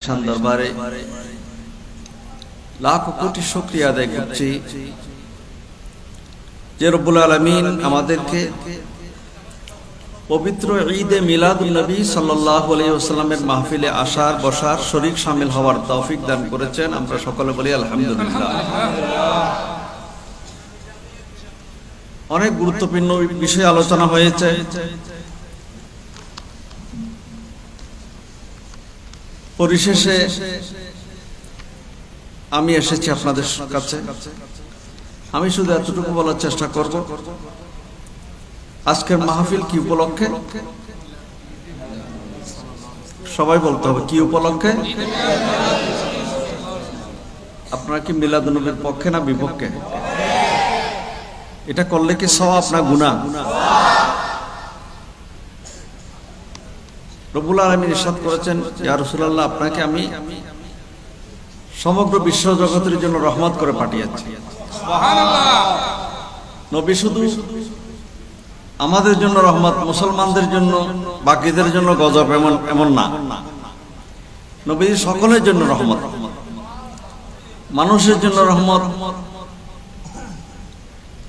শান দরবারে লাখ কোটি শুকরিয়া আদায় করছি যে রব্বুল আলামিন আমাদেরকে পবিত্র ঈদে মিলাদুন নবী সাল্লাল্লাহু আলাইহি ওয়াসাল্লামের মাহফিলে আসার বসার শরীক শামিল হওয়ার তৌফিক দান করেছেন। আমরা সকলে বলি আলহামদুলিল্লাহ। অনেক গুরুত্বপূর্ণ বিষয় আলোচনা হয়েছে। পরিশেষে আমি এসেছি আপনাদের কাছে। আমি শুধু এতটুকু বলার চেষ্টা করব, আজকের মাহফিল কি উপলক্ষে? সবাই বলতে হবে কি উপলক্ষে। আপনারা কি মিলাদুন নবীর পক্ষে না বিপক্ষে? এটা করলে কি সওয়াব না গুনাহ? রব্বুল আলামিন ইরশাদ করেছেন, ইয়া রাসূলুল্লাহ, আপনাকে আমি সমগ্র বিশ্ব জগতের জন্য রহমত করে পাঠিয়েছি। সুবহানাল্লাহ। নবী শুধু আমাদের জন্য রহমত, মুসলমানদের জন্য, বাকিদের জন্য গজব এমন না। নবী সকলের জন্য রহমত, মানুষের জন্য রহমত,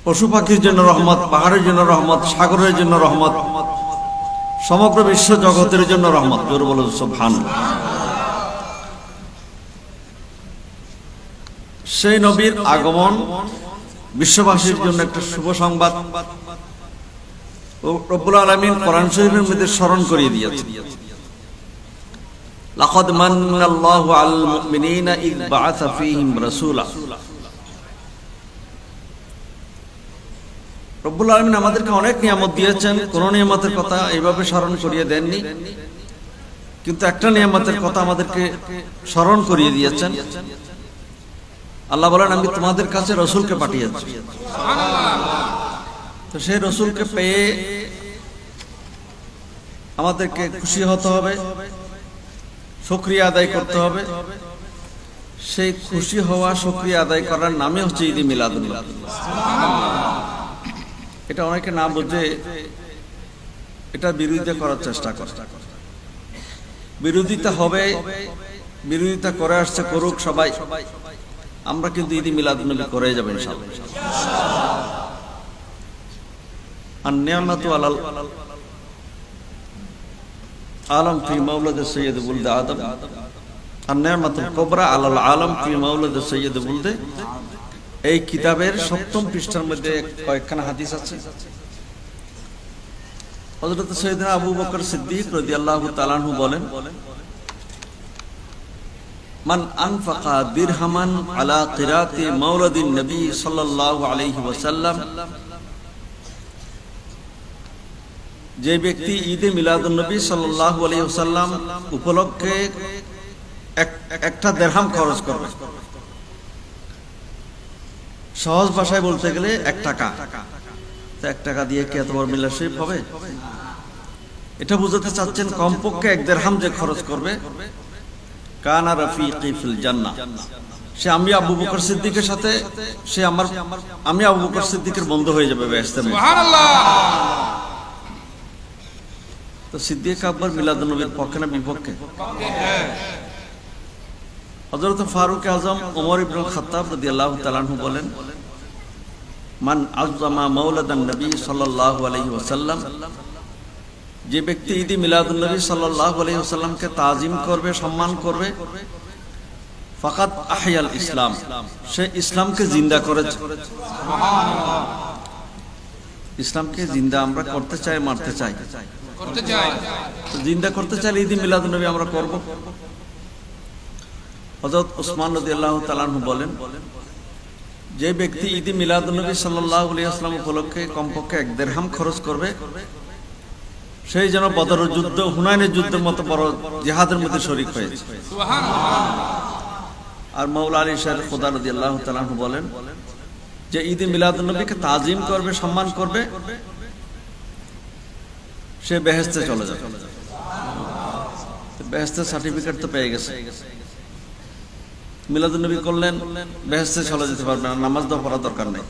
পশু পাখির জন্য রহমত, পাহাড়ের জন্য রহমত, সাগরের জন্য রহমত, সমগ্র বিশ্ব জগতের জন্য রহমত। জোরে বলো সুবহানাল্লাহ। সেই নবীর আগমন বিশ্ববাসীর জন্য একটা শুভ সংবাদ রব্বুল আলামিন কোরআন শরীফের মধ্যে স্মরণ করিয়ে দিয়েছেন। লাকাদ মান্নাল্লাহু আলাল মুমিনিনা ইয বাআসা ফীহিম রাসূলা। রব্বুল আলামিন আমাদেরকে অনেক নিয়ামত দিয়েছেন, কোন নিয়ামতের কথা এইভাবে স্মরণ করিয়ে দেননি, কিন্তু একটা নিয়ামতের কথা আমাদেরকে স্মরণ করিয়ে দিয়েছেন। আল্লাহ বলেন, আমি তোমাদের কাছে রাসূলকে পাঠিয়েছি। তো সেই রাসূলকে পেয়ে আমাদেরকে খুশি হতে হবে, শুকরিয়া আদায় করতে হবে। সেই খুশি হওয়া, শুকরিয়া আদায় করার নামে হচ্ছে ঈদ মিলাদুন নবী। এটা অনেকে না বুঝে এটা বিরোধিতা করার চেষ্টা করে। বিরোধিতা হবে, বিরোধিতা করে আসছে, করুক সবাই। আমরা কিন্তু ঈদ মিলাদুন নবী করে যাব ইনশাআল্লাহ। আর নিয়ামতু আলাল আলম ফি মাওলাদ সৈয়দ বুলদ আদম, আর নিয়ামতুল কুবরা আলাল আলম ফি মাওলাদ সৈয়দ বুলদ। এই কিতাবের ৭ম পৃষ্ঠার মধ্যে কয়েকখানা হাদিস আছে। হযরত সাইয়েদনা আবু বকর সিদ্দিক রাদিয়াল্লাহু তাআলা আনহু বলেন, মান আনফাকা দিরহামান আলা কিরাতি মাওলাদিন নবী সাল্লাল্লাহু আলাইহি ওয়াসাল্লাম, যে ব্যক্তি ঈদে মিলাদুন নবী সাল্লাল্লাহু আলাইহি ওয়াসাল্লাম উপলক্ষে একটা দিরহাম খরচ করবে। সহজ ভাষায় বলতে গেলে ১ টাকা। তো ১ টাকা দিয়ে কি এত বড় মিলাদ শরীফ হবে? এটা বুঝাতে চাচ্ছেন কমপক্ষে ১ দিরহাম যে খরচ করবে, কানা রাফিকি ফিল জান্নাহ, সে আমি আবু বকর সিদ্দিকের সাথে, সে আমি আবু বকর সিদ্দিকের বন্ধু হয়ে যাবে বেহেশতে। সুবহানাল্লাহ। তো সিদ্দিক আকবর মিলাদুন নবীর পক্ষে না বিপক্ষে? হযরত ফারুক আযম ওমর ইবনে খাত্তাব রাদিয়াল্লাহু তাআলা আনহু বলেন, মান আযযামা মাওলাদান নবী সাল্লাল্লাহু আলাইহি ওয়াসাল্লাম, যে ব্যক্তি ঈদ মিলাদুন নবী সাল্লাল্লাহু আলাইহি ওয়াসাল্লামকে তাজিম করবে, সম্মান করবে, ফাকাত আহইয়াল ইসলাম, সে ইসলামকে জিন্দা করেছে। সুবহানাল্লাহ। ইসলামকে জিন্দা আমরা করতে চাই, মারতে চাই? করতে চাই। তো জিন্দা করতে চাইলে ঈদ মিলাদুন নবী আমরা করব। হযরত উসমান রাদিয়াল্লাহু তাআলা আনহু বলেন, যে ব্যক্তি ঈদ মিলাদুন নবী সাল্লাল্লাহু আলাইহি ওয়াসাল্লাম উপলক্ষে কমপক্ষে ১ দিরহাম খরচ করবে, সেই যেন বদরের যুদ্ধ, হুনাইনের যুদ্ধের মতো বড় জিহাদের মধ্যে শরীক হয়েছে। সুবহানাল্লাহ। আর মাওলা আলী শাহ খুদা রাদিয়াল্লাহু তাআলা আনহু বলেন, যে ঈদ মিলাদুন নবীকে তাজিম করবে, সম্মান করবে, সে বেহেশতে চলে যাবে। বেহেশতের সার্টিফিকেট তো পেয়ে গেছে। মিলাদুন নবী করলেন, বেহেশতে চলে যেতে পারবে না, নামাজ তো পড়ার দরকার নেই।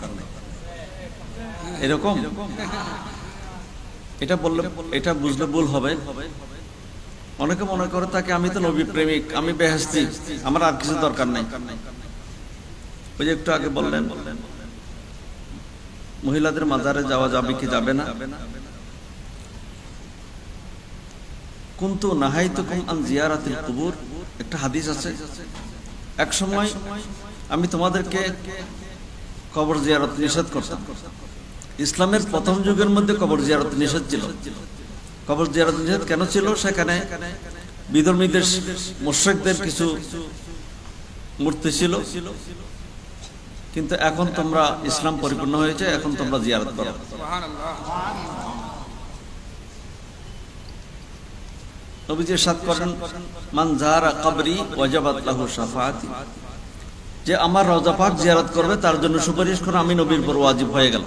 এরকম এটা বললে, এটা বুঝলে ভুল হবে। অনেকে মনে করে তাকে আমি তো নবী প্রেমিক, আমি বেহেশতি, আমার আর কিছু দরকার নাই। ওই যে একটু আগে বললেন মহিলাদের মাজারে যাওয়া যাবে কি যাবে না। কুনতু নাহাইতুকুম আন জিয়ারাতিল কুবুর, একটা হাদিস আছে, এক সময় আমি তোমাদেরকে কবর জিয়ারত নিষেধ করতাম। ইসলামের প্রথম যুগের মধ্যে কবর জিয়ারত নিষেধ ছিল। কবর জিয়ারত নিষেধ কেন ছিল? সেখানে বিধর্মীদের, মুশরিকদের কিছু মূর্তি ছিল, কিন্তু এখন তোমরা ইসলাম পরিপূর্ণ হয়েছে, এখন তোমরা জিয়ারত করো। নবীজি ইরশাদ করেন, মান যারা কবরি ওয়াজাবাত লাহু শাফাআতি, যে আমার রওজা পাক জিয়ারত করবে তার জন্য সুপারিশ করা আমি নবীর উপর ওয়াজিব হয়ে গেল।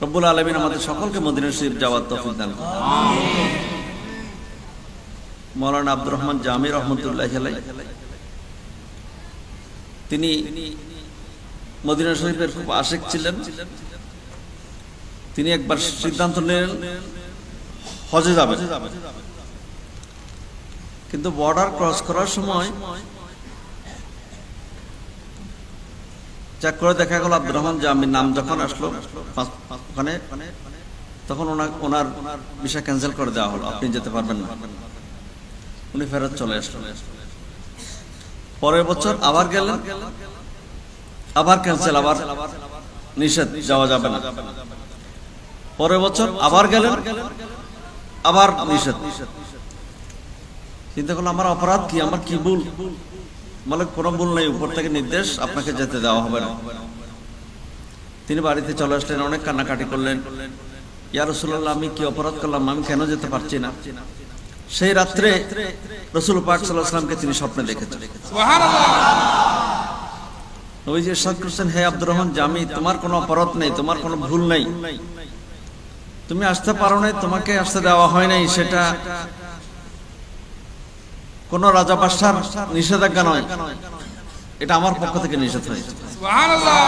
রব্বুল আলামিন আমাদের সকলকে মদিনা শরীফ যাওয়ার তৌফিক দান করুন। মাওলানা আব্দুর রহমান জামি রহমাতুল্লাহি আলাইহি, তিনি মদিনা শরীফের খুব আশিক ছিলেন। তিনি একবার সিদ্ধান্ত নিলেন হজে যাবেন, কিন্তু বর্ডার ক্রস করার সময় চেক করে দেখা গেল আব্দুর রহমান জামির নাম যখন আসলো ওখানে, তখন ওনার ভিসা ক্যান্সেল করে দেওয়া হলো, আপনি যেতে পারবেন না। উনি ফেরত চলে আসলেন। পরের বছর আবার গেলেন, আবার ক্যান্সেল, আবার নিষেধ, যাওয়া যাবে না। পরের বছর আবার গেলেন, আবার নিষেধ। চিন্তা করলাম আমার অপরাধ কি, আমার কি ভুল? বলে কোনো ভুল নেই, উপর থেকে নির্দেশ, আপনাকে যেতে দেওয়া হবে না। তিনি বাড়িতে চলে আসলেন, অনেক কান্নাকাটি করলেন, ইয়া রাসূলুল্লাহ আমি কি অপরাধ করলাম, আমি কেন যেতে পারছি না? সেই রাত্রে রাসূল পাক সাল্লাল্লাহু আলাইহি ওয়াসাল্লামকে তিনি স্বপ্নে দেখেছেন। সুবহানাল্লাহ। নবীজি ইরশাদ করেছেন, হে আব্দুর রহমান জামি, তোমার কোনো অপরাধ নেই, তোমার কোনো ভুল নেই, তুমি আসতে পারো নাই, তোমাকে আসতে দেওয়া হয় নাই, সেটা কোন রাজা বাদশার নিষেধাজ্ঞা নয়, এটা আমার পক্ষ থেকে নিষেধ হয়েছে। সুবহানাল্লাহ।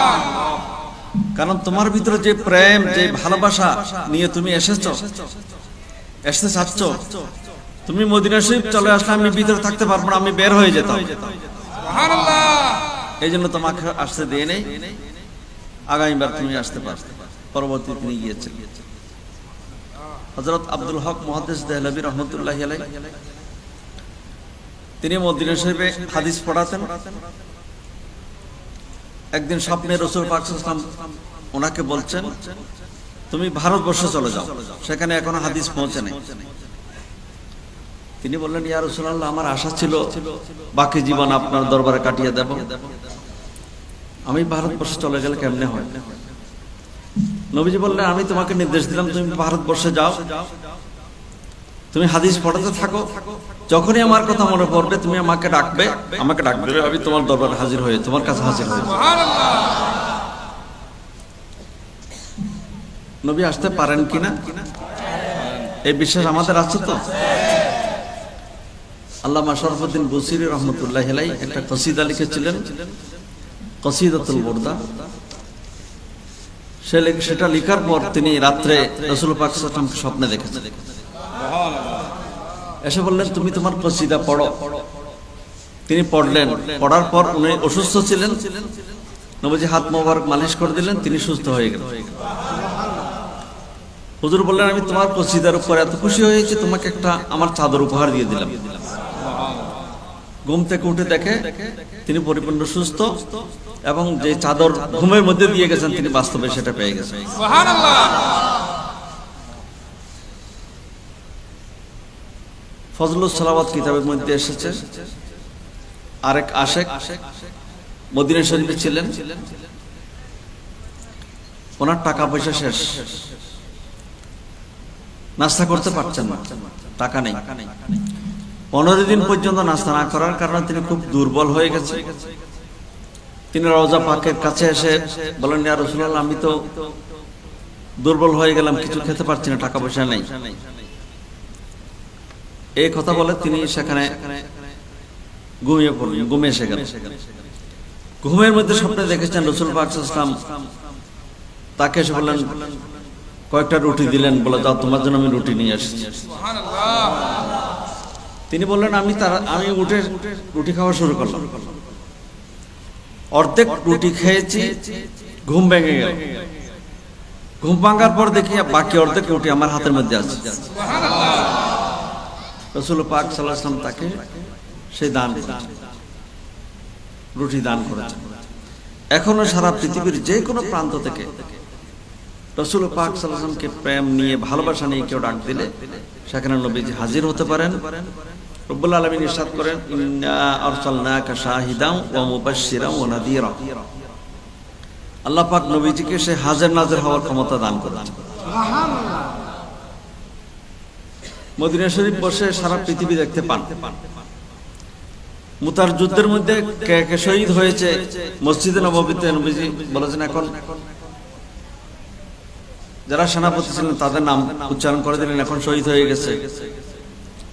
কারণ তোমার ভিতরে যে প্রেম, যে ভালোবাসা নিয়ে তুমি আসতে চাচ্ছ, তুমি মদিনা শরীফ চলে আসলে আমি ভিতরে থাকতে পারবো না, আমি বের হয়ে যেতাম। সুবহানাল্লাহ। এই জন্য তোমাকে আসতে দিয়ে নেই, আগামীবার তুমি আসতে পারবে। পরবর্তী তিনি গিয়েছেন। হযরত আব্দুল হক মুহাদ্দিস দেহলভী রহমাতুল্লাহি আলাইহি, তিনি মদিনা শরীফে হাদিস পড়াতেন। একদিন স্বপ্নে রাসূল পাক সাল্লাল্লাহু আলাইহি ওয়াসাল্লাম ওনাকে বলছেন, তুমি ভারতবর্ষে চলে যাও, সেখানে এখনো হাদিস পৌঁছে নাই। তিনি বললেন, ইয়া রাসূলুল্লাহ আমার আশা ছিল বাকি জীবন আপনার দরবারে কাটিয়ে দেব, আমি ভারতবর্ষে চলে গেলে কেমনে হয়? নবীজি বললেন, আমি তোমাকে নির্দেশ দিলাম তুমি ভারতবর্ষে যাও, তুমি হাদিস পড়াতে থাকো, যখনই আমার কথা মনে পড়বে তুমি আমাকে ডাকবে, আমি তোমার দরবারে হাজির হয়ে, তোমার কাছে হাজির হয়ে। নবী আসতে পারেন কিনা এই বিশ্বাস আমাদের আছে তো? আল্লামা শরফুদ্দীন বুসিরি রহমতুল্লাহি আলাইহি একটা কসিদা লিখেছিলেন, কসিদাতুল বুরদা। সেটা লেখার পর তিনি রাত্রে রাসূল পাক সাল্লাল্লাহু আলাইহি ওয়াসাল্লামকে স্বপ্নে দেখেছেন। এসে বললেন, তুমি তোমার কসিদা পড়ো। তিনি পড়লেন, পড়ার পর উনি অসুস্থ ছিলেন, নবীজি হাত মোবারক মালিশ করে দিলেন, তিনি সুস্থ হয়ে গেলেন। হুজুর বললেন, আমি তোমার কসিদার উপর এত খুশি হয়েছি, তোমাকে একটা আমার চাদর উপহার দিয়ে দিলাম। ঘুম থেকে উঠে দেখে তিনি পরিপূর্ণ সুস্থ, এবং যে চাদর ঘুমের মধ্যে দিয়ে গেছেন তিনি বাস্তবে সেটা পেয়ে গেছেন। সুবহানাল্লাহ। ফজলুস সালাওয়াত কিতাবের মধ্যে এসেছে, আরেক আশেক মদিনা শরীফে ছিলেন, ওনার টাকা পয়সা শেষ, নাস্তা করতে পারছেন না, টাকা নেই। 15 দিন পর্যন্ত নাস্তা না করার কারণে তিনি খুব দুর্বল হয়ে গেছে। তিনি রওজা পাকের কাছে এসে বলেন, ইয়া রাসূলুল্লাহ আমি তো দুর্বল হয়ে গেলাম, কিছু খেতে পারছি না, টাকা পয়সা নেই। এই কথা বলে তিনি সেখানে ঘুমিয়ে পড়লেন, ঘুমে এসে গেল। ঘুমের মধ্যে স্বপ্নে দেখেছেন রাসূল পাক সাল্লাল্লাহু আলাইহি ওয়াসাল্লাম তাকে এসে বললেন, কয়েকটা রুটি দিলেন, বলে যাও তোমার জন্য আমি রুটি নিয়ে এসেছি। তিনি বললেন আমি উঠে রুটি খাওয়া শুরু করলাম, অর্ধেক রুটি খেয়েছি, ঘুম ভেঙে গেল। ঘুম ভাঙার পর দেখি বাকি অর্ধেক রুটি আমার হাতের মধ্যে আছে। রাসূল পাক সাল্লাল্লাহু আলাইহি ওয়াসাল্লাম তাকে সেই দান করেছেন, রুটি দান করেছেন। এখনো সারা পৃথিবীর যে কোনো প্রান্ত থেকে রাসূল পাক সাল্লাল্লাহু আলাইহি ওয়াসাল্লামকে প্রেম নিয়ে, ভালোবাসা নিয়ে কেউ ডাক দিলে সেখানে নবীজি হাজির হতে পারেন। রব্বুল আলামিন ইরশাদ করেন, ইন্না আরসালনাকা শাহিদান ওয়া মুবাশশিরান ওয়া নাযীরা। আল্লাহ পাক নবীজিকে সে হাজির নাজির হওয়ার ক্ষমতা দান করেছেন। সুবহানাল্লাহ। মদিনা শরীফ বসে সারা পৃথিবী দেখতে পান। মুতার যুদ্ধের মধ্যে কে কে শহীদ হয়েছে মসজিদে নববীতে নবীজি বলেছেন, এখন যারা সেনাপতি ছিলেন তাদের নাম উচ্চারণ করে দিলেন, এখন শহীদ হয়ে গেছে।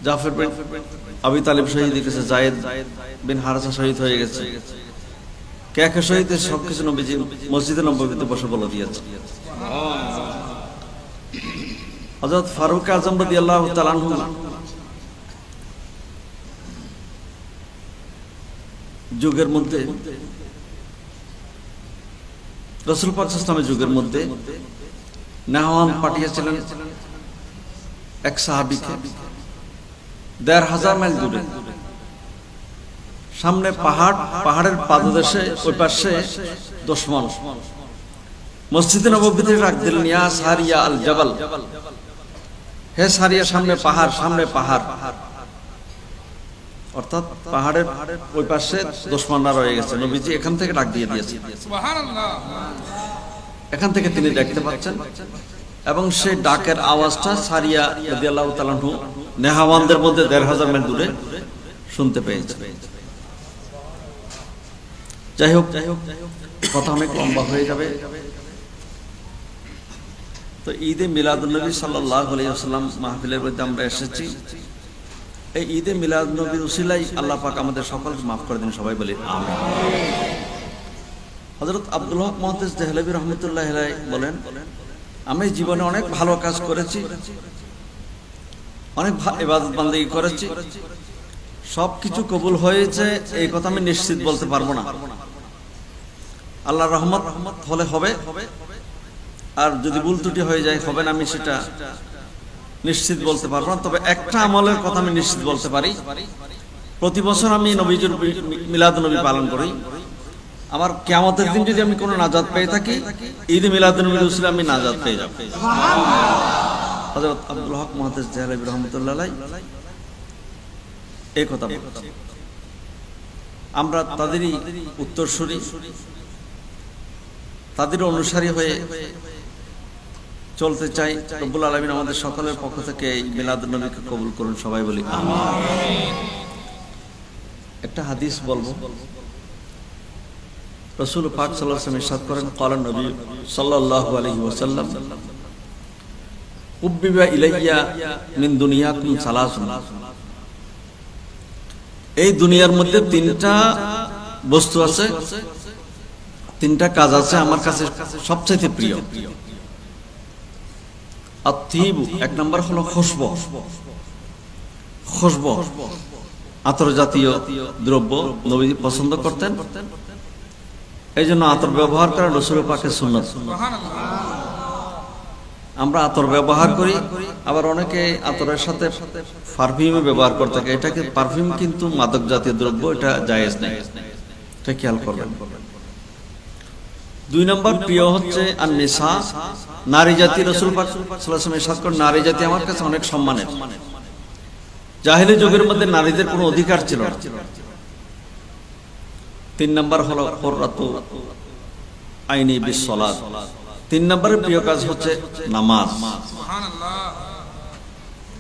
জাফর বিন আবি তালিব শহীদ হয়ে গেছে, জায়েদ বিন হারেসা শহীদ হয়ে গেছে। কে কে শহীদ সবকিছু নবীজি মসজিদে নববীতে বসে বলে দিয়েছে। হযরত ফারুক আযম রাদিয়াল্লাহু তাআলা আনহু যুগের মধ্যে, রাসূল পাক সাল্লাল্লাহু আলাইহি ওয়াসাল্লামের যুগের মধ্যে নাহওয়ান পাঠিয়েছিলেন এক সাহাবীকে ১৫০০ মাইল দূরে। সামনে পাহাড়, পাহাড়ের পাদদেশে ওই পাশে দুশমন। মসজিদে নববীতে ডাক দিলেন, ইয়া সারিয়া আল জাবাল, হে সারিয়া, সামনে পাহাড়, সামনে পাহাড়। অর্থাৎ পাহাড়ের ওই পাশে দুশমনরা রয়ে গেছে। নবীজি এখান থেকে ডাক দিয়ে দিয়েছে, সুবহানাল্লাহ। এখান থেকে তিনি দেখতে পাচ্ছেন এবং সেই ডাকের আওয়াজটা সারিয়া রাদিয়াল্লাহু তাআলা আনহু নেহাওয়ানদের মধ্যে ১৫০০ মাইল দূরে শুনতে পেয়েছে। যাই হোক, কথা অনেক লম্বা হয়ে যাবে। তো ঈদে মিলাদুন্নবী সাল্লাল্লাহু আলাইহি ওয়াসাল্লাম মাহফিলের মধ্যে আমরা এসেছি। এই ঈদে মিলাদুন্নবীর উসিলায় আল্লাহ পাক আমাদের সকলকে মাফ করে দিন, সবাই বলি আমিন। হযরত আব্দুল হক মুহাদ্দিস দেহলভী রাহমাতুল্লাহি আলাইহি বলেন, আমি জীবনে অনেক ভালো কাজ করেছি, অনেক ইবাদত বান্দেগী করেছি, সবকিছু কবুল হয়েছে এই কথা আমি নিশ্চিত বলতে পারবো না। আল্লাহর রহমত হলে হবে, আর যদি ভুল ত্রুটি হয়ে যায় হবে না, আমি সেটা নিশ্চিত বলতে পারবো না। তবে একটা আমলের কথা আমি নিশ্চিত বলতে পারি, প্রতি বছর আমি নবীজির মিলাদুন্নবী পালন করি। আমার কিয়ামতের দিন যদি আমি কোনো নাজাত পেয়ে থাকি, ঈদে মিলাদুন্নবীর উসিলা আমি নাজাত পেয়ে যাব। হযরত আব্দুল হক মুহাদ্দিস দেহলভী রাহমাতুল্লাহি আলাইহি এই কথা বলেছেন। আমরা তাদেরই উত্তরসূরি, তাদের অনুসারী হয়ে চলতে চাই। রব্বুল আলামিন আমাদের সকলের পক্ষ থেকে এই মিলাদুন্নবীকে কবুল করুন, সবাই বলি আমিন। একটা হাদিস বলবো। রাসূল পাক সাল্লাল্লাহু আলাইহি ওয়াসাল্লাম ইরশাদ করেন, ক্বালা নবী সাল্লাল্লাহু আলাইহি ওয়াসাল্লাম, উব্বিবা ইলাইয়া মিন দুনিয়াকুম সালাসুন। এই দুনিয়ার মধ্যে তিনটা বস্তু আছে, তিনটা কাজ আছে আমার কাছে সবচেয়ে প্রিয়। আত-তিবু, এক নম্বর হলো খুশবু। খুশবু আতর জাতীয় দ্রব্য নবী পছন্দ করতেন, এই জন্য আতর ব্যবহার করা রাসূল পাকের সুন্নাত। আমরা আতর ব্যবহার করি, আবার অনেকে আতরের সাথে পারফিউম ব্যবহার করতে থাকে। এটাকে পারফিউম কিন্তু মাদক জাতীয় দ্রব্য, এটা জায়েজ নেই, এটা খেয়াল করবেন। ২ নম্বর প্রিয় হচ্ছে আন-নিসা, নারী জাতি। রাসূল পাক সাল্লাল্লাহু আলাইহি ওয়াসাল্লাম ইরশাদ করেন, নারী জাতি আমার কাছে অনেক সম্মানের। জাহেলি যুগের মধ্যে নারীদের কোনো অধিকার ছিল না। ৩ নম্বর হলো কুররাতু আইনি বিস-সালাত। ৩ নম্বরের প্রিয় কাজ হচ্ছে নামাজ। সুবহানাল্লাহ।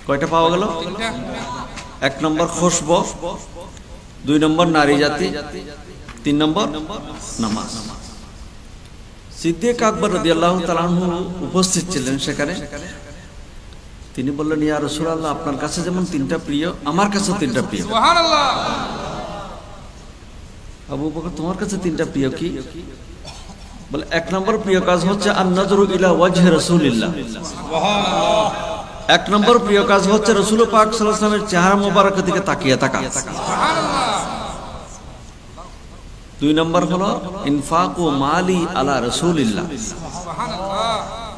কয়টা পাওয়া গেল? ১ নম্বর খুশবু, ২ নম্বর নারী জাতি, ৩ নম্বর নামাজ। সিদ্দিক আকবর রাদিয়াল্লাহু তাআলা আনহু উপস্থিত ছিলেন সেখানে। তিনি বললেন, ইয়া রাসূলুল্লাহ, আপনার কাছে যেমন ৩টা প্রিয়, আমার কাছেও ৩টা প্রিয়। সুবহানাল্লাহ। আবু বকর, তোমার কাছে ৩টা প্রিয় কি? বলে 1 নম্বর প্রিয় কাজ হচ্ছে আন-নাযরু ইলা ওয়াজহি রাসূলিল্লাহ। 1 নম্বর প্রিয় কাজ হচ্ছে রাসূল পাক সাল্লাল্লাহু আলাইহি ওয়াসাল্লামের চেহারা মোবারকের দিকে তাকিয়ে থাকা। 2 নম্বর হলো ইনফাকু মালি আলা রাসূলিল্লাহ।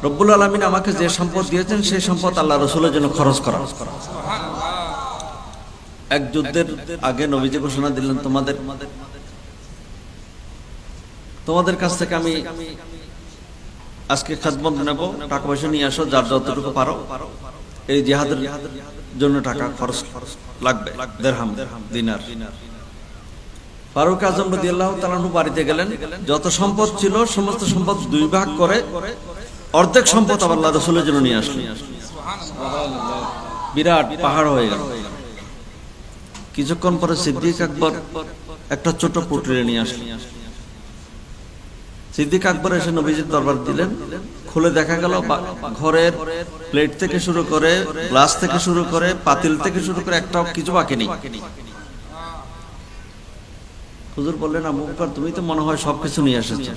রব্বুল আলামিন আমাকে যে সম্পদ দিয়েছেন সেই সম্পদ আল্লাহ রাসূলের জন্য খরচ করা। এক যুদ্ধের আগে নবীজি ঘোষণা দিলেন, তোমাদের কাছ থেকে আমি আজকে খাজমত নেব, টাকা পয়সা নিয়ে আসো, যার যতটুকু পারো। এই জিহাদের জন্য টাকা খরচ লাগবে, দিরহাম, দিনার। ফারুক আজম রাদিয়াল্লাহু তাআলা আনহু বাড়িতে গেলেন, যত সম্পদ ছিল সমস্ত সম্পদ 2 ভাগ করে অর্ধেক সম্পদ আল্লাহ রাসূলের জন্য নিয়ে আসলেন। বিরাট পাহাড় হয়ে গেল। কিছুক্ষণ পরে সিদ্দিক আকবর একটা ছোট পুটলি নিয়ে আসলেন। সিদ্দিক আকবর এসে নবীজির দরবার দিলেন। খুলে দেখা গেল ঘরের প্লেট থেকে শুরু করে, গ্লাস থেকে শুরু করে, পাতিল থেকে শুরু করে একটাও কিছু বাকি নেই। হুজুর বললেন, আবু বকর তুমি তো মনে হয় সবকিছু নিয়ে এসেছো।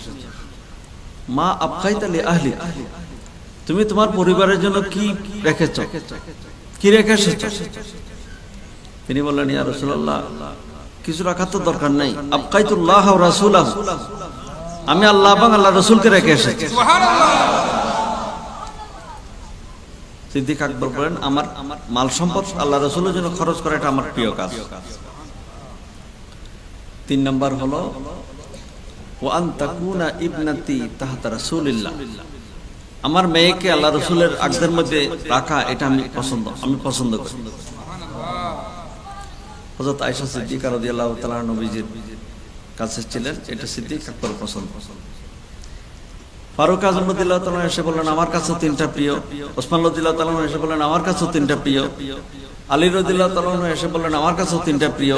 মা আবকাইতা লি আহলি, তুমি তোমার পরিবারের জন্য কি রেখেছো, কি রেখে এসেছো? তিনি বললেন, ইয়া রাসূলুল্লাহ কিছু রাখার তো দরকার নাই, আবকাইতুল্লাহ ওয়া রাসূলাহু, আমি আল্লাহ এবং আল্লাহ রাসূলকে রেখে এসেছি। সিদ্দিক আকবর বলেন, আমার মাল সম্পদ আল্লাহ রাসূলের জন্য খরচ করা এটা আমার প্রিয় কাজ। 3 নম্বর হলো ওয়া আন তাকুনা ইবনাতি তাহতা রাসূলিল্লাহ, আমার মেয়েকে আল্লাহ রাসূলের আগদের মধ্যে রাখা এটা আমি পছন্দ করি। হযরত আয়েশা সিদ্দিকা রাদিয়াল্লাহু তাআলা নবীজির কাছে ছিলেন, এটা সিদ্দিক আকবর পছন্দ। ফারুক আযম রাদিয়াল্লাহু তাআলা এসে বললেন, আমার কাছে 3টা প্রিয়। ওসমান রাদিয়াল্লাহু তাআলা এসে বললেন, আমার কাছে 3টা প্রিয়। আলী রাদিয়াল্লাহু তাআলা এসে বললেন, আমার কাছে 3টা প্রিয়।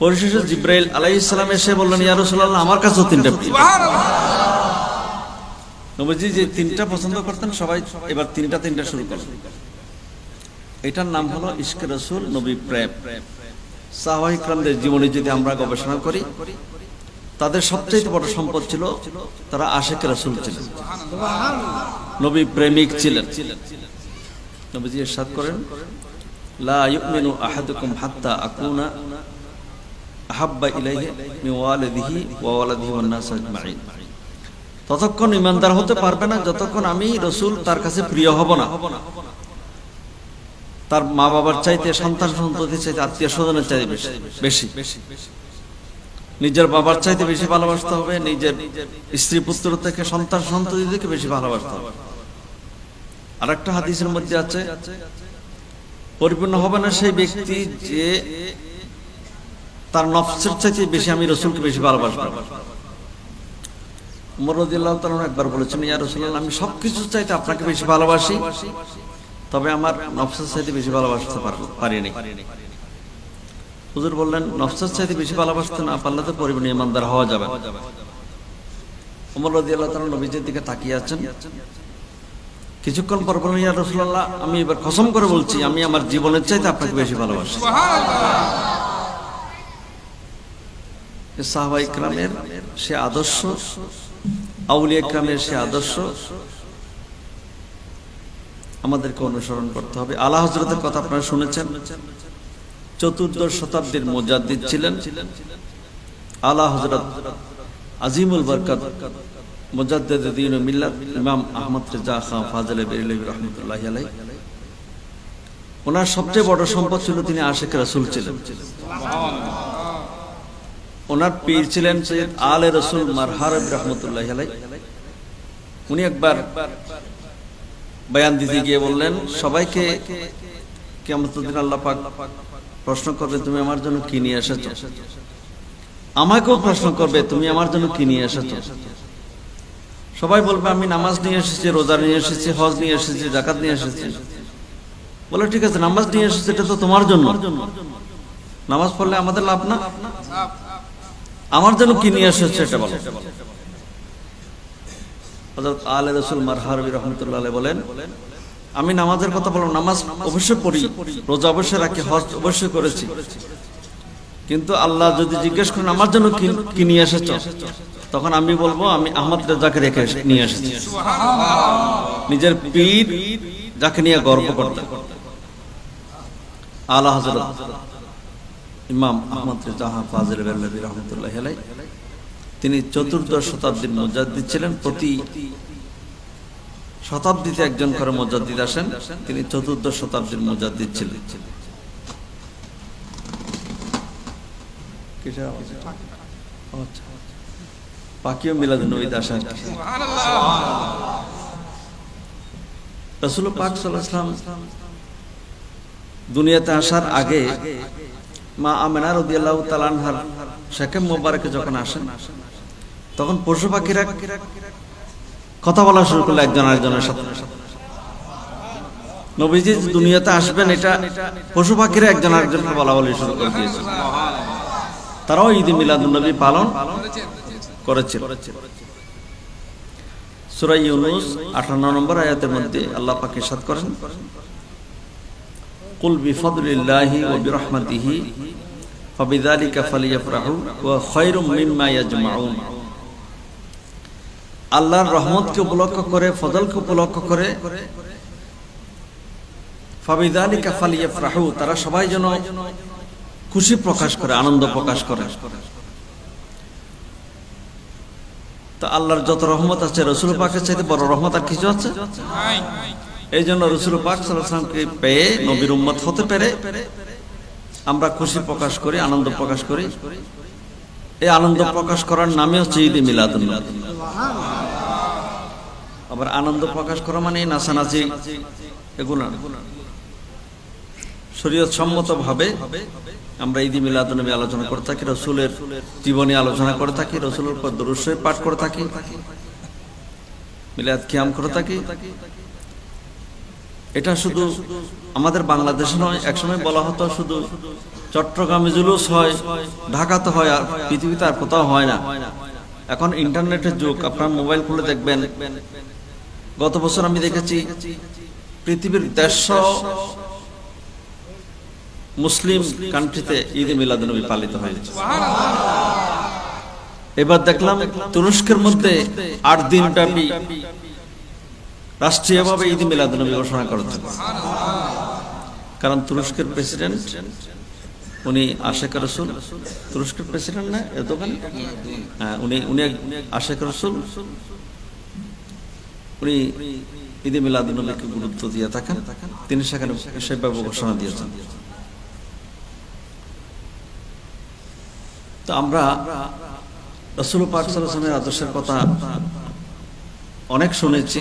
পরিশেষে জিবরাইল আলাইহিস সালাম এসে বললেন, ইয়া রাসূলুল্লাহ আমার কাছে 3টা প্রিয়। নবীজি যে 3টা পছন্দ করতেন সবাই এবার 3টা শুরু করলেন। এটার নাম হলো ইশকে রাসূল, নবী প্রেম। সাহাবায়ে কিরামদের জীবনে যদি আমরা গবেষণা করি, তাদের সবচেয়ে বড় সম্পদ ছিল তারা আশিকে রাসূল ছিলেন, নবী প্রেমিক ছিলেন। নবীজি ইরশাদ করেন, লা ইউমিনু আহাদুকুম হাত্তা আকুনা আহাব্বা ইলাইহি মিন ওয়ালিদিহি ওয়া ওয়ালাদিহি ওয়ান নাস আজমাইন, ততক্ষণ ঈমানদার হতে পারবে না যতক্ষণ আমি রাসূল তার কাছে প্রিয় হব না। তার মা বাবার চাইতে, সন্তান সন্ততির চাইতে, আত্মীয় স্বজনের চাইতে বেশি, নিজের বাবার চাইতে বেশি ভালোবাসতে হবে, নিজের স্ত্রী পুত্র থেকে, সন্তান সন্ততি থেকে বেশি ভালোবাসতে হবে। আরেকটা হাদিসের মধ্যে আছে, পরিপূর্ণ হবে না সেই ব্যক্তি যে তার নফসের চাইতে বেশি আমি রাসূলকে বেশি ভালোবাসবো। ওমর রাদিয়াল্লাহু তাআলা একবার বলেছেন, ইয়া রাসূলুল্লাহ আমি সবকিছু চাইতে আপনাকে বেশি ভালোবাসি, তবে আমার নফসের চাইতে বেশি ভালোবাসতে পারিনি। হুজুর বললেন, নফসের চাইতে বেশি ভালোবাসতে না পারলে তো পরিপূর্ণ ঈমানদার হওয়া যাবে। ওমর রাদিয়াল্লাহু তাআলা নবীজির দিকে তাকিয়ে আছেন। কিছুক্ষণ পর বললেন, ইয়া রাসূলুল্লাহ আমি এবার কসম করে বলছি, আমি আমার জীবনের চাইতে আপনাকে বেশি ভালোবাসি। সাহাবায়ে কিরামের সে আদর্শ, আউলিয়া কিরামের সে আদর্শ আমাদেরকে অনুসরণ করতে হবে। আলা হযরতের কথা আপনারা শুনেছেন, 14দশ শতাব্দীর মুজাদ্দিদ ছিলেন আলা হযরত আজিমুল বরকত মুজাদ্দিদ দ্বীন ও মিল্লাত ইমাম আহমদ রেজা খান ফাজিল বেরেলভী রাহমাতুল্লাহি আলাইহি। ওনার সবচেয়ে বড় সম্পদ ছিল তিনি আশিক রাসূল ছিলেন। ওনার পীর ছিলেন সৈয়দ আলে রাসূল মারহারব রাহমাতুল্লাহি আলাইহি। উনি একবার বয়ান দিতে গিয়ে বললেন, সবাইকে কিয়ামতের দিন আল্লাহ পাক প্রশ্ন করবে, তুমি আমার জন্য কি নিয়ে এসেছো? আমাকেও প্রশ্ন করবে, তুমি আমার জন্য কি নিয়ে এসেছো? সবাই বলবে, আমি নামাজ নিয়ে এসেছি, রোজা নিয়ে এসেছি, হজ নিয়ে এসেছি, যাকাত নিয়ে এসেছি। বলে, ঠিক আছে, নামাজ নিয়ে এসেছি, এটা তো তোমার জন্য। নামাজ পড়লে আমাদের লাভ না? আমার জন্য কি নিয়ে এসেছো এটা বলো। হযরত আলে রাসূল মারহারবি রাহমাতুল্লাহ আলাইহি বলেন, আমি নামাজের কথা বললাম, নামাজ অবশ্যই পড়ি, রোজা অবশ্যই রাখি, হজ অবশ্যই করেছি, কিন্তু আল্লাহ যদি জিজ্ঞেস করেন আমার জন্য কি নিয়ে এসেছো, তখন আমি বলবো আমি আহমদ রেজাকে রেখে নিয়ে এসেছি। নিজের পীর যাকে নিয়ে গর্ব করতেন আলা হযরত ইমাম আহমদ রেজা ফাজিল বেরলভী রহমতুল্লাহ আলাইহি, তিনি চতুর্দশ শতাব্দীর মুজাদ্দিদ ছিলেন। প্রতি শতাব্দীতে একজন করে মুজাদ্দিদ আসেন, তিনি চতুর্দশ শতাব্দীর মুজাদ্দিদ ছিলেন। পাকিও মিলাদুন নবীতে আসেন। রাসূল পাক সাল্লাল্লাহু আলাইহি ওয়াসাল্লাম দুনিয়াতে আসার আগে মা আমেনা রাদিয়াল্লাহু তাআলা আনহার শাকেম মোবারকে যখন আসেন, তখন পশু পাখিরা কথা বলা শুরু করলো একজন আরেকজনের সাথে। নবীজি দুনিয়াতে আসবেন এটা পশু পাখিরা একজন আরেকজনকে বলা বলি শুরু করে দিয়েছে। তারাও ঈদ মিলাদুন নবী পালন করেছে। সূরা ইউনূস 58 নম্বর আয়াতের মধ্যে আল্লাহ পাক ইরশাদ করেন, কুল বিফাদলিল্লাহি ওয়া বিরহমাতিহি ফাবিযালিকা ফালিয়াফরাহু ওয়া খায়রুম মিম্মা ইয়াজমাউন। আল্লাহর রহমতকে উপলক্ষ করে, ফজলকে উপলক্ষ করে ফাবিযালিকা ফালিয়াফরাহু, তারা সবাই যেন খুশি প্রকাশ করে, আনন্দ প্রকাশ করে। তো আল্লাহর যত রহমত আছে রাসূল পাকের চাইতে বড় রহমত আর কিছু আছে? এই জন্য রাসূল পাক সাল্লাল্লাহু আলাইহি ওয়াসাল্লামকে পেয়ে, নবীর উম্মত হতে পেরে আমরা খুশি প্রকাশ করি, আনন্দ প্রকাশ করি। এই আনন্দ প্রকাশ করার নামে হচ্ছে ঈদ মিলাদুন নবী। আবার আনন্দ প্রকাশ করা মানে নাচানাচি এগুলো না। শরীয়ত সম্মত ভাবে আমরা ঈদ মিলাদুন নবী আলোচনা করে থাকি, রাসূলের জীবনী আলোচনা করে থাকি, রাসূলের উপর দরুদ শরীফ পাঠ করে থাকি, মিলাদ কিয়াম করে থাকি। এটা শুধু আমাদের বাংলাদেশে নয়, একসময় বলা হতো শুধু চট্টগ্রামে জুলুস হয়, ঢাকাতে হয়, আর পৃথিবীতে আর কোথাও হয় না। এখন ইন্টারনেটের যুগ, আপনার মোবাইল খুলে দেখবেন। গত বছর আমি দেখেছি পৃথিবীর 150 মুসলিম কান্ট্রিতে ঈদ মিলাদুন নবী পালিত হয়েছে। এবার দেখলাম তুরস্কের মধ্যে 8 দিন ব্যাপী রাষ্ট্রীয়ভাবে ঈদ মিলাদুন নবী ঘোষণা করেছে। কারণ তুরস্কের প্রেসিডেন্ট উনি আশেক রাসূল, তুরস্কের প্রেসিডেন্ট না এরদোগান, হ্যাঁ উনি আশেক রাসূল, উনি ঈদ মিলাদুন নবীকে গুরুত্ব দিয়ে থাকেন। তিনি সেখানে সেভাবে ঘোষণা দিয়েছেন। তো আমরা রাসূল পাক সাল্লাল্লাহু আলাইহি ওয়াসাল্লামের আদর্শের কথা অনেক শুনেছি।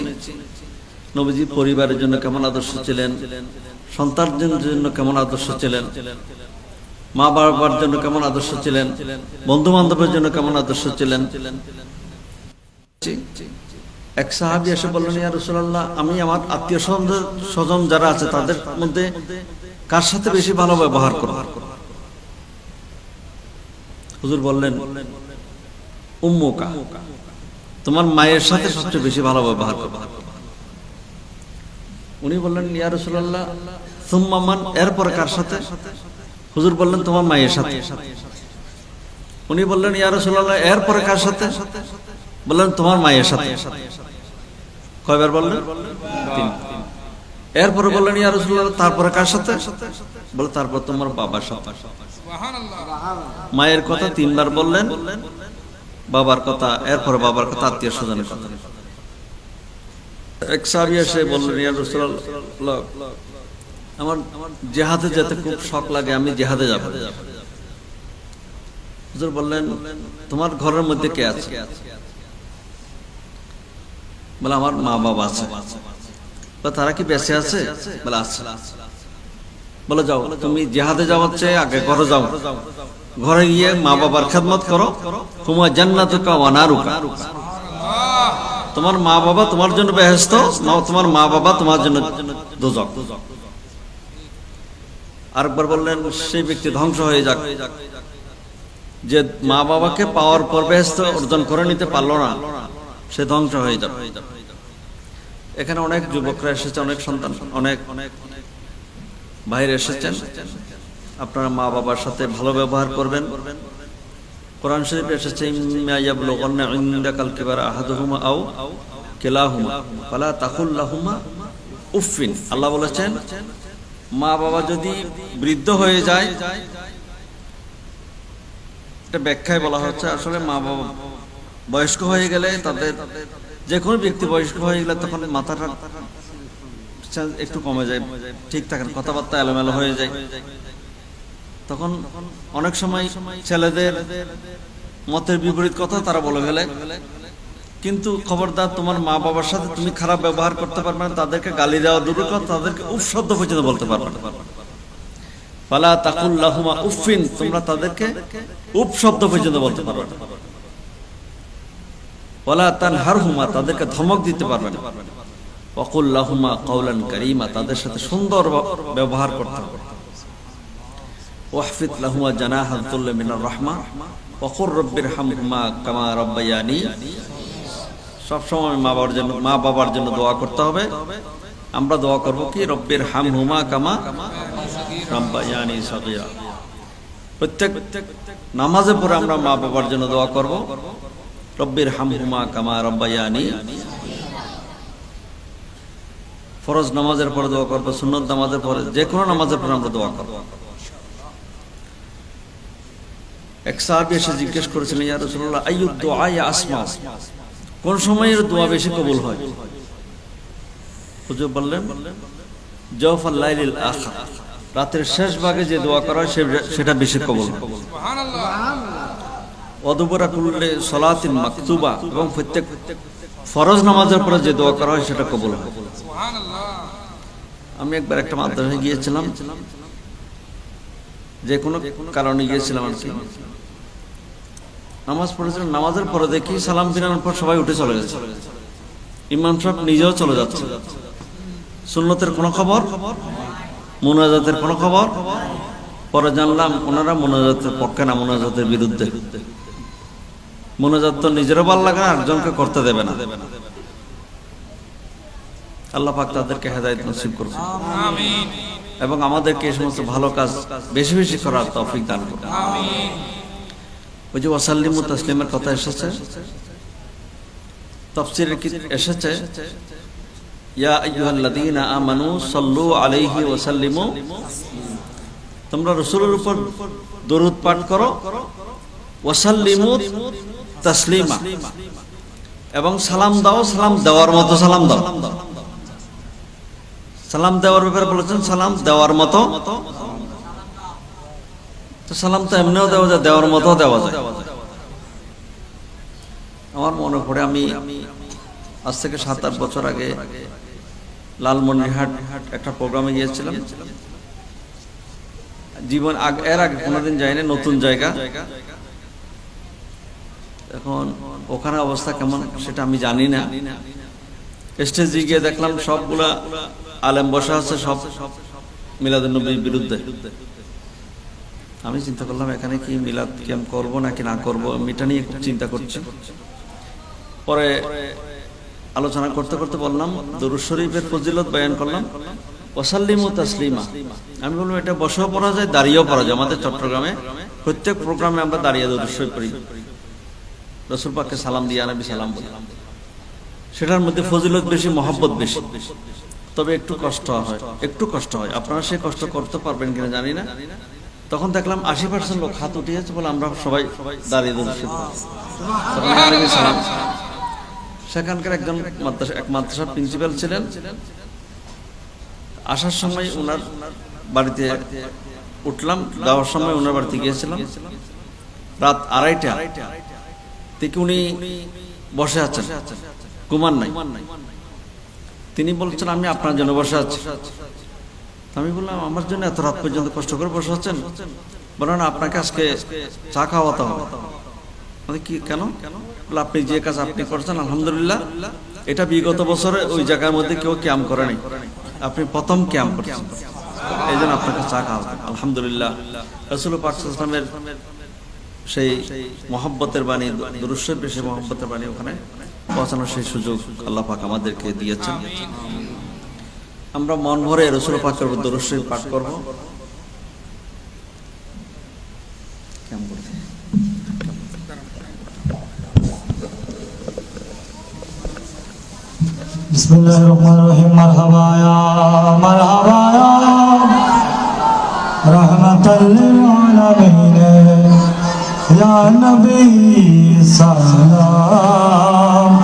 নবীজি পরিবারের জন্য কেমন আদর্শ ছিলেন, সন্তানদের জন্য কেমন আদর্শ ছিলেন, মা বাবার জন্য কেমন আদর্শ ছিলেন, বন্ধু বান্ধবের জন্য কেমন আদর্শ ছিলেন। এক সাহাবী এসে বললেন, ইয়া রাসূলুল্লাহ, আমি আমার আত্মীয় স্বজন যারা আছে তাদের মধ্যে কার সাথে বেশি ভালো ব্যবহার করব? হুজুর বললেন, উম্মুকা, তোমার মায়ের সাথে সবচেয়ে বেশি ভালো ব্যবহার করবে। উনি বললেন, ইয়া রাসূলুল্লাহ, সুম্মা মান, এরপর কার সাথে? হুজুর বললেন, তোমার মায়ের সাথে। উনি বললেন, ইয়া রাসূলুল্লাহ, এরপর কার সাথে? বললেন, তোমার মায়ের সাথে। কয়বার বললেন? 3। এরপরে বললেন, ইয়া রাসূলুল্লাহ, তারপরে কার সাথে? বলে, তারপর তোমার বাবার সাথে। মায়ের কথা 3 বার বললেন, বাবার কথা, এরপরে বাবার কথা, আত্মীয় স্বজনের কথা। এক সাহাবী এসে বললেন, ইয়া রাসূলুল্লাহ, আমার জিহাদে যেতে খুব শখ লাগে, আমি জিহাদে যাব। হুজুর বললেন, তোমার ঘরের মধ্যে কে আছে? বলে, আমার মা বাবা আছে। তারা কি বেঁচে আছে? বলে, আছে। বলে, যাও, তুমি জিহাদে যাওয়ার চেয়ে আগে ঘরে যাও, ঘরে গিয়ে মা বাবার খেদমত করো। হুমা জান্নাতুকা ওয়া নারুকা, তোমার মা বাবা তোমার জন্য বেহেশত, তোমার মা বাবা তোমার জন্য দোজখ। আরেকবার বললেন, সেই ব্যক্তি ধ্বংস হয়ে যাক যে মা বাবাকে পাওয়ার পর বেহেশত অর্জন করে নিতে পারলো না, সে ধ্বংস হয়ে যাবে। এখানে অনেক যুবকরা এসেছে, অনেক সন্তান, অনেক ভাইরা এসেছেন। আপনারা মা বাবার সাথে ভালো ব্যবহার করবেন, কোরআন শরীফে এসেছে ইম্মা ইয়াবলুগান্না ইনদাকাল কিবারা আহাদুহুমা আও কিলাহুমা ফালা তাকুল লাহুমা উফফিন। আল্লাহ বলেছেন মা বাবা যদি বৃদ্ধ হয়ে যায়, এটা ব্যাখ্যায় বলা হচ্ছে আসলে মা বাবা বয়স্ক হয়ে গেলে, তাদের যে কোনো ব্যক্তি বয়স্ক হয়ে গেলে তখন মাথাটা একটু কমে যায়, ঠিক থাকে না, কথাবার্তা এলোমেলো হয়ে যায়। তখন অনেক সময় ছেলেদের মতের বিপরীত কথা তারা বলে ফেলে। কিন্তু খবরদার, তোমার মা বাবার সাথে তুমি খারাপ ব্যবহার করতে পারবে না, তাদেরকে গালি দেওয়া দূরের কথা, তাদেরকে উফ শব্দ পর্যন্ত বলতে পারবে না। ফালা তাকুল লাহুমা উফফিন, তোমরা তাদেরকে উফ শব্দ পর্যন্ত বলতে পারবে না। ওয়ালা তানহারহুমা, তাদেরকে ধমক দিতে পারবে না। ওয়াকুল লাহুমা কাওলান কারীমা, তাদের সাথে সুন্দর ব্যবহার করতে হবে। ওয়াহফিদ লাহুমা জানাহা যুল্লি মিনার রাহমা ওয়াকুর রব্বিরহামহুমা কামা রাব্বায়ানি। সব সময় মা বাবার জন্য দোয়া করতে হবে। আমরা দোয়া করব কি, রব্বিরহামহুমা কামা রাব্বায়ানি সগীরা। প্রত্যেক নামাজে পড়ে আমরা মা বাবার জন্য দোয়া করব, রব্বিরহামহুমা কামা রাব্বায়ানি। ফরজ নামাজের পরে দোয়া করব, সুন্নত নামাজের পরে, যে কোনো নামাজের পরে আমরা দোয়া করব। এক সাহাবী এসে জিজ্ঞেস করেছিলেন, ইয়া রাসূলুল্লাহ আইয়ুদ দুআ ইয়া আসমা, কোন সময়ের দোয়া বেশি কবুল হয়? হুজুর বললেন জাওফাল লাইলিল আখির, রাতের শেষ ভাগে যে দোয়া করা হয় সেটা বেশি কবুল হয়। সুবহানাল্লাহ। ওয়াদুবরা কুল্লি সালাতিন মাকতুবা, এবং প্রত্যেক ফরজ নামাজের পরে যে দোয়া করা হয় সেটা কবুল হয়। সুবহানাল্লাহ। আমি একবার একটা মাদ্রাসায় গিয়েছিলাম, যে কোনো কারণে গিয়েছিলাম আর কি। নামাজ পড়েছিলাম, নামাজের পরে দেখি সালাম ফিরানোর পর সবাই উঠে চলে গেছে, ইমাম সাহেব নিজেও চলে যাচ্ছে। সুন্নতের কোনো খবর, মুনাজাতের কোনো খবর। পরে জানলাম ওনারা মুনাজাতের পক্ষে না, মুনাজাতের বিরুদ্ধে। মুনাজাত তো নিজেরও ভালো লাগে না, একজনকে করতে দেবে না। আল্লাহ পাক তাদেরকে হেদায়েত নসিব করুন, আমিন। এবং আমাদেরকে এই সমস্ত ভালো কাজ বেশি বেশি করার তৌফিক দান করুন, আমিন। ওই যে ওয়াসাল্লিমু তাসলিমের কথা এসেছে, তাফসীরে কি এসেছে, ইয়া আইয়ুহাল্লাযীনা আমানু সাল্লু আলাইহি ওয়া সাল্লিমু, তোমরা রাসূলের উপর দরুদ পাঠ করো, ওয়াসাল্লিমু তাসলিমা, এবং সালাম দাও, সালাম দেওয়ার মতো সালাম দাও। সালাম দেওয়ার ব্যাপারে বলেছেন সালাম দেওয়ার মতো, তো সালাম তো এমনিও দেওয়া যায়, দেওয়ার মতো দেওয়া যায়। আমার মনে পড়ে, আমি আজ থেকে 7-8 বছর আগে লালমনিরহাট একটা প্রোগ্রামে গিয়েছিলাম। জীবন এর আগে কোনোদিন যাইনি, নতুন জায়গা। এখন ওখানে অবস্থা কেমন সেটা আমি জানি না। স্টেজে গিয়ে দেখলাম সবগুলা আলেম বসা আছে, সব মিলাদুন নবীর বিরুদ্ধে। আমি চিন্তা করলাম এখানে কি মিলাদ ক্যাম্প করবো নাকি না করবো, এটা নিয়ে খুব চিন্তা করছি। পরে আলোচনা করতে করতে বললাম দরুদ শরীফের ফজিলত বয়ান করলাম, ওয়াসাল্লিমু তাসলিমা। আমি বললাম এটা বসেও পড়া যায়, দাঁড়িয়েও পড়া যায়। আমাদের চট্টগ্রামে প্রত্যেক প্রোগ্রামে আমরা দাঁড়িয়ে দরুদ শরীফ পড়ি, রাসূল পাককে সালাম দিয়ে নবী সালাম বলি। সেটার মধ্যে ফজিলত বেশি, মহব্বত বেশি, তবে একটু কষ্ট হয়। আপনারা সে কষ্ট করতে পারবেন কিনা জানি না। তখন দেখলাম 80% লোক হাত উঠিয়েছে, বলে আমরা সবাই দাঁড়িয়ে দরুদ শরীফ পড়ি। সেখানকার এক মাদ্রাসার প্রিন্সিপাল ছিলেন। আসার সময় ওনার বাড়িতে উঠলাম, যাওয়ার সময় ওনার বাড়িতে গিয়েছিলাম। রাত 2:30 থেকে উনি বসে আছেন, ঘুমান নাই। তিনি বলছেন আমি আপনার জন্য বসে আছি। আমি বললাম আমার জন্য এত রাত পর্যন্ত কষ্ট করে বসে আছেন? বলেন আপনাকে আজকে চা খাওয়াতে হবে। কি কেন? বলে আপনি যে কাজ আপনি করছেন আলহামদুলিল্লাহ, এটা বিগত বছরে ওই জায়গার মধ্যে কেউ ক্যাম্প করেনি, আপনি প্রথম ক্যাম্প করছেন, এই জন্য আপনাকে চা খাওয়াতে। আলহামদুলিল্লাহ, রাসূল পাক সাল্লাল্লাহু আলাইহি ওয়াসাল্লামের সেই মহব্বতের বাণী, দরুদ শরীফের সেই মহব্বতের বাণী ওখানে পৌঁছানোর সেই সুযোগ আল্লাহ পাক আমাদেরকে দিয়েছেন। আমরা মন ভরে রাসূল পাকের উপর দরুদ শরীফ পাঠ করব। কেমন بسم اللہ الرحمن الرحیم مرحبا یا رحمت للعالمین یا نبی سلام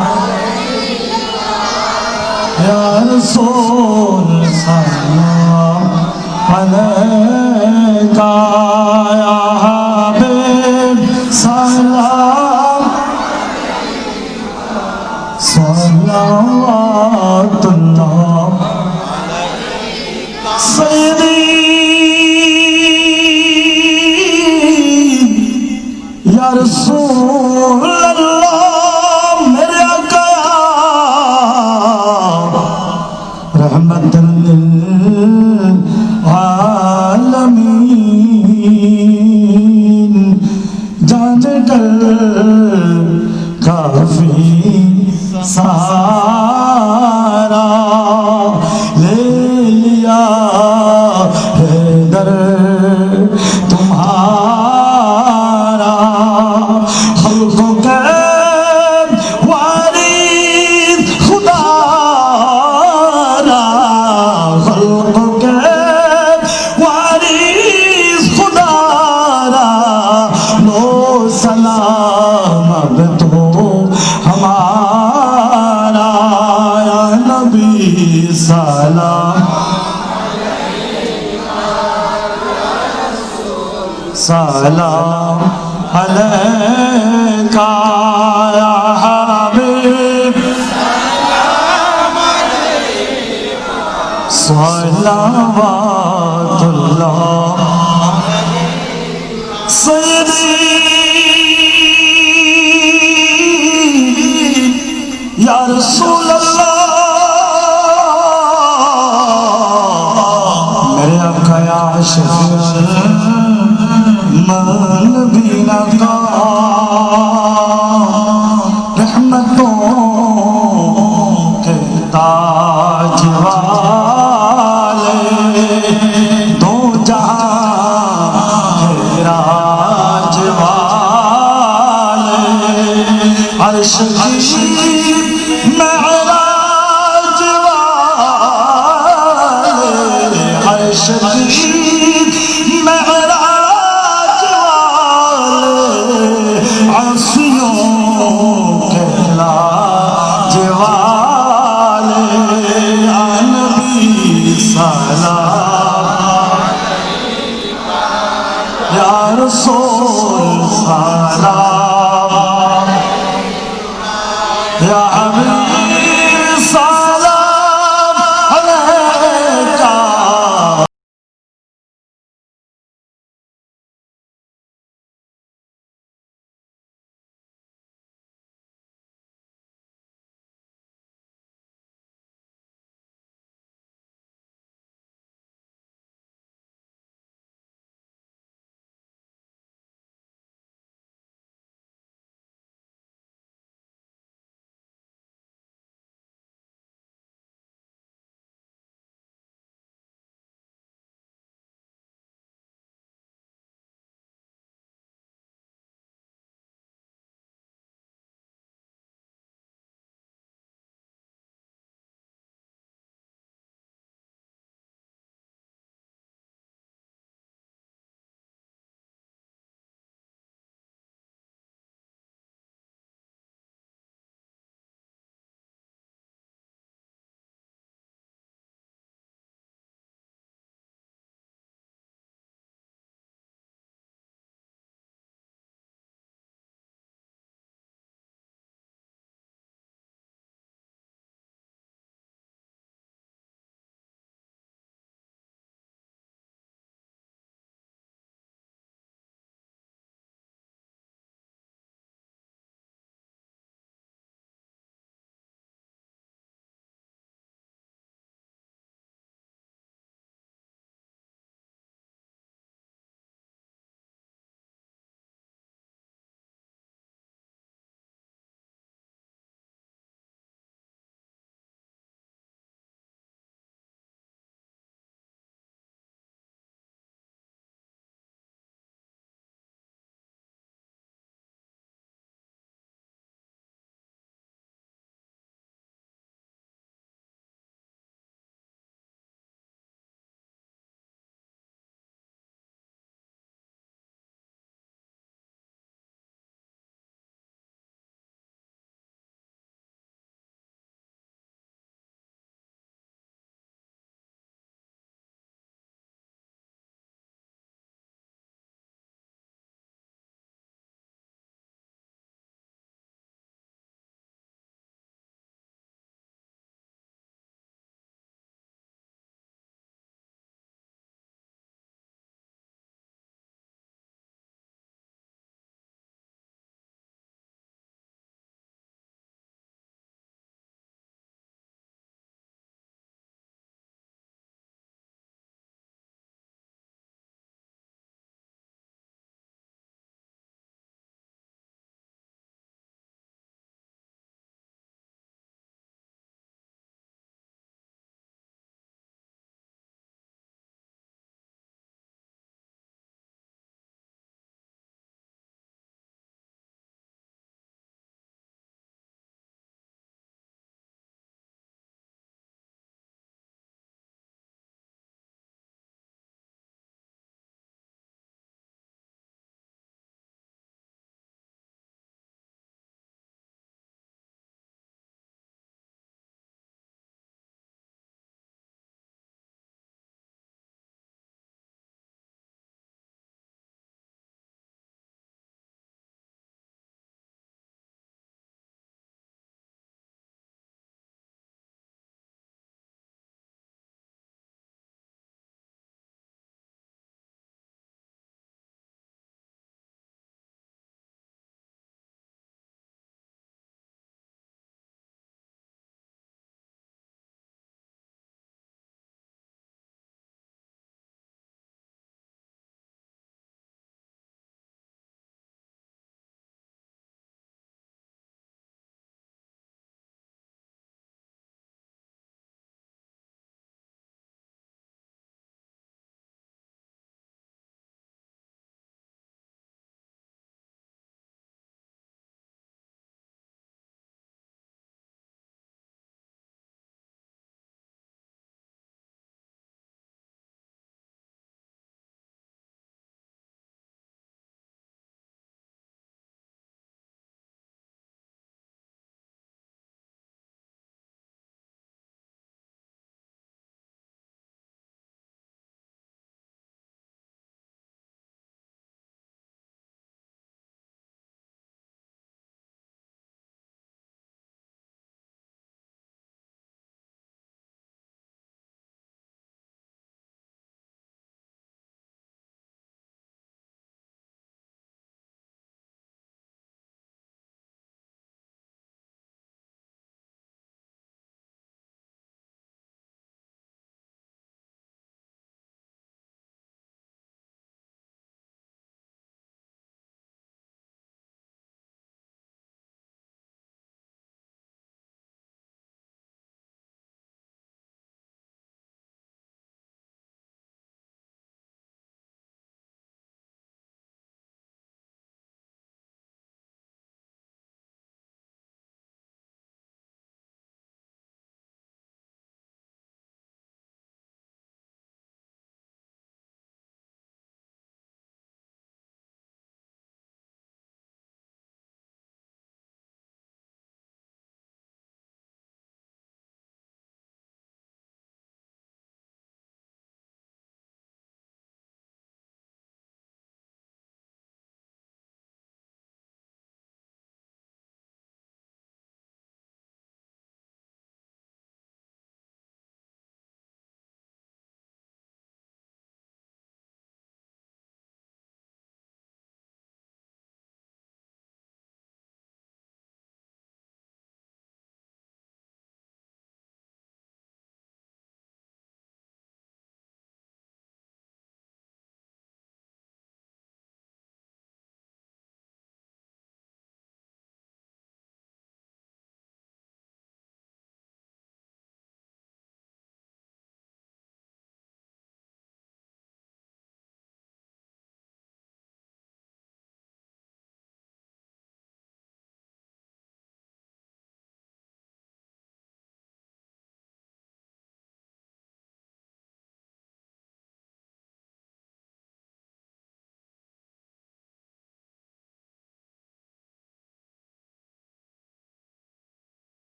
یا رسول سلام علیکہ یا حبیب سلام صلوات اللہ سیدی یا رسول اللہ میرے آقا رحمت للعالمین جان کر کافی سارا لے لیا حیدر تمہارا خلقوں کے وارث خدا را خلقوں کے وارث خدا را لو سلام اب تو ہمارا یا نبی سلام سلام علیکہ یا حبیب صلوات اللہ سیدی یا رسول اللہ میرے آقا یا شفیع نبینا کا رحمتوں کے تاج والے دو جہاں کے راج والے عرش کی معراج والے عرش کی معراج والے عصیوں کے لاج والے یا نبی سلام یا رسول